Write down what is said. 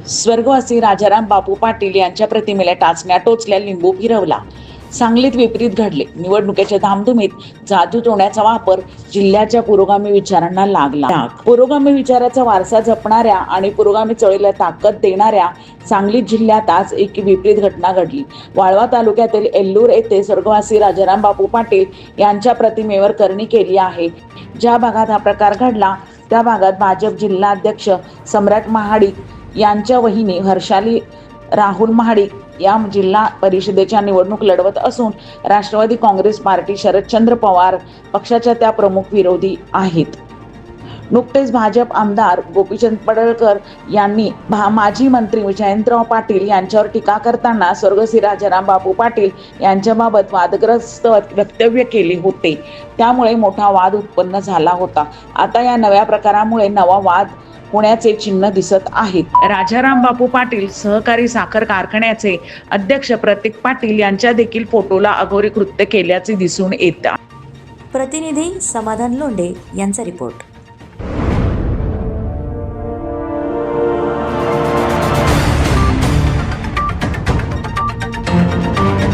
स्वर्गवासी राजाराम बापू पाटील यांच्या प्रतिमेला टाचण्या टोचल्या, लिंबू फिरवला. सांगलीत विपरीत घडले. निवडणुकीच्या धामधुमीत जादू टोण्याचा वापर जिल्ह्याच्या पुरोगामी विचारांना लागला. पुरोगामी विचाराचा वारसा जपणाऱ्या आणि पुरोगामी चळवळीला ताकद देणाऱ्या सांगली जिल्ह्यात आज एक विपरीत घटना घडली. वाळवा तालुक्यातील एल्लूर येथे स्वर्गवासी राजाराम बापू पाटील यांच्या प्रतिमेवर करणी केली आहे. ज्या भागात हा प्रकार घडला त्या भागात भाजप जिल्हाध्यक्ष सम्राट महाडिक यांच्या वहिनी हर्षाली राहुल महाडिक या जिल्हा परिषदेच्या निवडणूक लढवत असून राष्ट्रवादी काँग्रेस पार्टी शरदचंद्र पवार पक्षाच्या त्या प्रमुख विरोधी आहेत. नुकतेच भाजप आमदार गोपीचंद पडळकर यांनी माजी मंत्री जयंतराव पाटील यांच्यावर टीका करताना स्वर्गवासी राजाराम बापू पाटील यांच्याबाबत वादग्रस्त वक्तव्य केले होते. त्यामुळे मोठा वाद उत्पन्न झाला होता. आता या नव्या प्रकारामुळे नवा वाद होण्याचे चिन्ह दिसत आहेत. राजाराम बापू पाटील सहकारी साखर कारखान्याचे अध्यक्ष प्रतीक पाटील यांच्या देखील फोटोला अघोरी कृत्य केल्याचे दिसून येते. प्रतिनिधी समाधान लोंढे यांचा रिपोर्ट.